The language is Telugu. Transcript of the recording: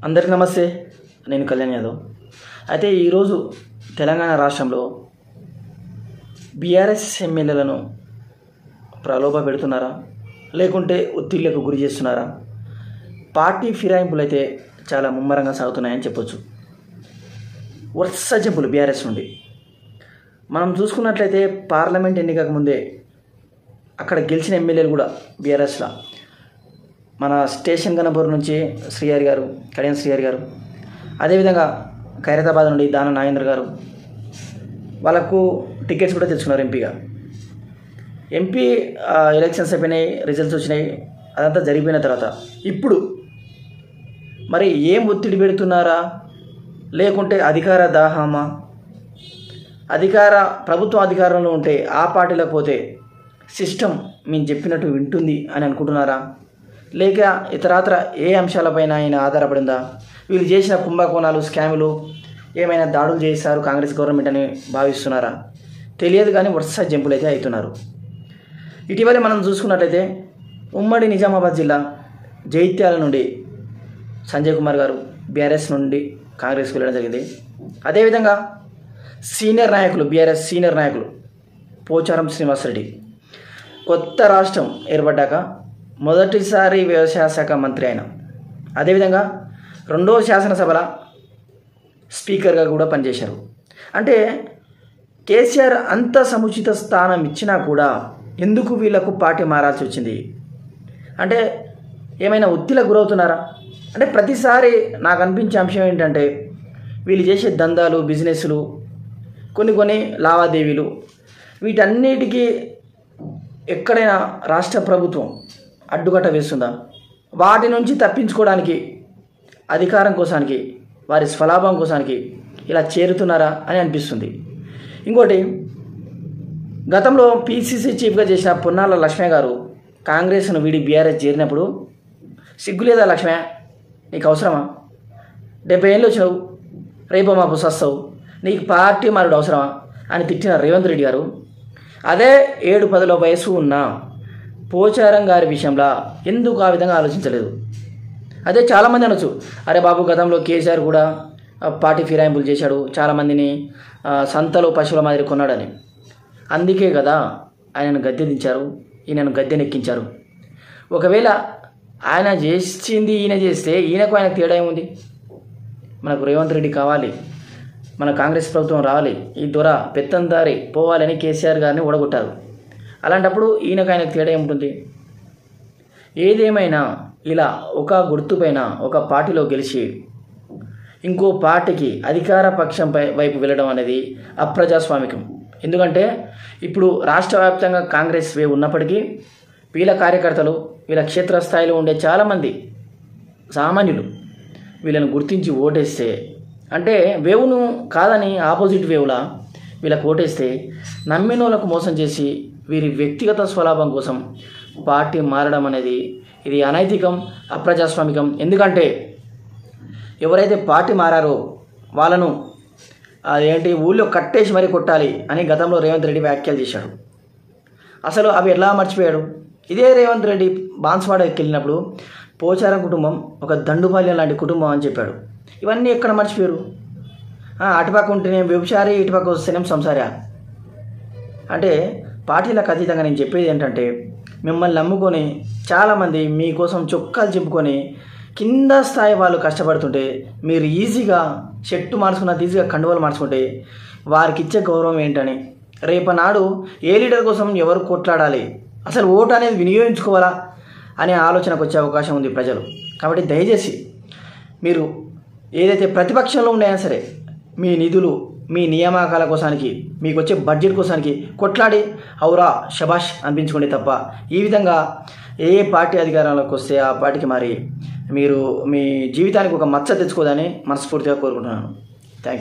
అందరికీ నమస్తే. నేను కళ్యాణ్ యాదవ్. అయితే ఈరోజు తెలంగాణ రాష్ట్రంలో బీఆర్ఎస్ ఎమ్మెల్యేలను ప్రలోభ పెడుతున్నారా, లేకుంటే ఒత్తిళ్లకు గురి చేస్తున్నారా? పార్టీ ఫిరాయింపులు అయితే చాలా ముమ్మరంగా సాగుతున్నాయని చెప్పొచ్చు. వరుస జంపులు బీఆర్ఎస్ నుండి మనం చూసుకున్నట్లయితే పార్లమెంట్ ఎన్నికకు ముందే అక్కడ గెలిచిన ఎమ్మెల్యేలు కూడా బీఆర్ఎస్లో మన స్టేషన్ గణపూర్ నుంచి శ్రీహరి గారు, కళ్యాణ్ శ్రీహరి గారు, అదేవిధంగా ఖైరతాబాద్ నుండి దాన నాగేంద్ర గారు, వాళ్ళకు టికెట్స్ కూడా తెచ్చుకున్నారు ఎంపీగా. ఎంపీ ఎలక్షన్స్ అయిపోయినాయి, రిజల్ట్స్ వచ్చినాయి, అదంతా జరిగిపోయిన తర్వాత ఇప్పుడు మరి ఏం ఒత్తిడి పెడుతున్నారా, లేకుంటే అధికార దాహమా? ప్రభుత్వం అధికారంలో ఉంటే ఆ పార్టీలకు పోతే సిస్టమ్ మేము చెప్పినట్టు వింటుంది అని అనుకుంటున్నారా, లేక ఇతరాతర ఏ అంశాలపైన ఆయన ఆధారపడిందా? వీళ్ళు చేసిన కుంభకోణాలు, స్కాములు ఏమైనా దాడులు చేశారు కాంగ్రెస్ గవర్నమెంట్ అని భావిస్తున్నారా? తెలియదు, కానీ వరుస జంపులు అయితే అవుతున్నారు. ఇటీవలే మనం చూసుకున్నట్లయితే ఉమ్మడి నిజామాబాద్ జిల్లా జైత్యాల నుండి సంజయ్ కుమార్ గారు బీఆర్ఎస్ నుండి కాంగ్రెస్కి వెళ్ళడం జరిగింది. అదేవిధంగా సీనియర్ నాయకులు, బీఆర్ఎస్ సీనియర్ నాయకులు పోచారం శ్రీనివాసరెడ్డి కొత్త రాష్ట్రం ఏర్పడ్డాక మొదటిసారి వ్యవసాయ శాఖ మంత్రి అయిన, అదేవిధంగా రెండవ శాసనసభల స్పీకర్గా కూడా పనిచేశారు. అంటే కేసీఆర్ అంత సముచిత స్థానం ఇచ్చినా కూడా ఎందుకు వీళ్లకు పార్టీ మారాల్సి వచ్చింది? అంటే ఏమైనా ఒత్తిడికి గురవుతున్నారా? అంటే ప్రతిసారి నాకు అనిపించే అంశం ఏంటంటే వీళ్ళు చేసే దందాలు, బిజినెస్లు, కొన్ని లావాదేవీలు, వీటన్నిటికీ ఎక్కడైనా రాష్ట్ర ప్రభుత్వం అడ్డుకట్ట వేస్తుందా? వాటి నుంచి తప్పించుకోవడానికి, అధికారం కోసానికి, వారి స్వలాభం కోసానికి ఇలా చేరుతున్నారా అని అనిపిస్తుంది. ఇంకోటి, గతంలో పీసీసీ చీఫ్గా చేసిన పొన్నాల లక్ష్మయ్య గారు కాంగ్రెస్ను వీడి బీఆర్ఎస్ చేరినప్పుడు సిగ్గులేదా లక్ష్మయ్య, నీకు అవసరమా? 70 ఏళ్ళు వచ్చినావు, రేపు మాపు సస్తావు, నీకు పార్టీ మారుడు అవసరమా అని తిట్టిన రేవంత్ రెడ్డి గారు అదే 7-10 వయసు ఉన్న పోచారం గారి విషయంలో ఎందుకు ఆ విధంగా ఆలోచించలేదు? అదే చాలామంది అనొచ్చు, అరే బాబు గతంలో కేసీఆర్ కూడా పార్టీ ఫిరాయింపులు చేశాడు, చాలామందిని సంతలో పశువుల మాదిరి కొన్నాడని. అందుకే కదా ఆయనను గద్దె దించారు, ఈయనను గద్దెనెక్కించారు. ఒకవేళ ఆయన చేసింది ఈయన చేస్తే ఈయనకు ఆయనకు తేడా ఏముంది? మనకు రేవంత్ రెడ్డి కావాలి, మన కాంగ్రెస్ ప్రభుత్వం రావాలి, ఈ దొర పెత్తందారి పోవాలని కేసీఆర్ గారిని ఓడగొట్టారు. అలాంటప్పుడు ఈయనకు ఆయనకు తేడా ఏముంటుంది? ఏదేమైనా ఇలా ఒక గుర్తుపైన ఒక పార్టీలో గెలిచి ఇంకో పార్టీకి అధికార పక్షంపై వైపు వెళ్ళడం అనేది అప్రజాస్వామికం. ఎందుకంటే ఇప్పుడు రాష్ట్ర వ్యాప్తంగా కాంగ్రెస్ వేవ్ ఉన్నప్పటికీ వీళ్ళ కార్యకర్తలు, వీళ్ళ క్షేత్రస్థాయిలో ఉండే చాలామంది సామాన్యులు వీళ్ళని గుర్తించి ఓటేస్తే, అంటే వేవును కాదని ఆపోజిట్ వేవులా వీళ్ళకి ఓటేస్తే నమ్మిన వాళ్ళకు మోసం చేసి వీరి వ్యక్తిగత స్వలాభం కోసం పార్టీ మారడం అనేది ఇది అనైతికం, అప్రజాస్వామికం. ఎందుకంటే ఎవరైతే పార్టీ మారారో వాళ్ళను అదేంటి ఊళ్ళో కట్టేసి మరీ కొట్టాలి అని గతంలో రేవంత్ రెడ్డి వ్యాఖ్యలు చేశాడు. అసలు అవి ఎలా మర్చిపోయాడు? ఇదే రేవంత్ రెడ్డి బాన్స్వాడకి వెళ్ళినప్పుడు పోచారం కుటుంబం ఒక దండుపాల్యం లాంటి కుటుంబం అని చెప్పాడు. ఇవన్నీ ఎక్కడ మర్చిపోయారు? అటుపక్క ఉంటేనే వ్యభిచారి, ఇటుపక్క వస్తేనేం సంసారా? అంటే పార్టీలకు అతీతంగా నేను చెప్పేది ఏంటంటే, మిమ్మల్ని నమ్ముకొని చాలామంది మీకోసం చొక్కాలు చెప్పుకొని కింద స్థాయి వాళ్ళు కష్టపడుతుంటే మీరు ఈజీగా షర్టు మార్చుకున్నది ఈజీగా కండువాలు మార్చుకుంటే వారికి ఇచ్చే గౌరవం ఏంటని, రేపనాడు ఏ లీడర్ కోసం ఎవరు కొట్లాడాలి, అసలు ఓటు అనేది వినియోగించుకోవాలా అనే ఆలోచనకు వచ్చే అవకాశం ఉంది ప్రజలు. కాబట్టి దయచేసి మీరు ఏదైతే ప్రతిపక్షంలో ఉన్నాయో సరే మీ నిధులు, మీ నియామకాల కోసానికి, మీకు వచ్చే బడ్జెట్ కోసానికి కొట్లాడి ఔరా శబాష్ అనిపించుకోండి తప్ప ఈ విధంగా ఏ పార్టీ అధికారంలోకి వస్తే ఆ పార్టీకి మరి మీరు మీ జీవితానికి ఒక మచ్చ తెచ్చుకోదని మనస్ఫూర్తిగా కోరుకుంటున్నాను. Thank you.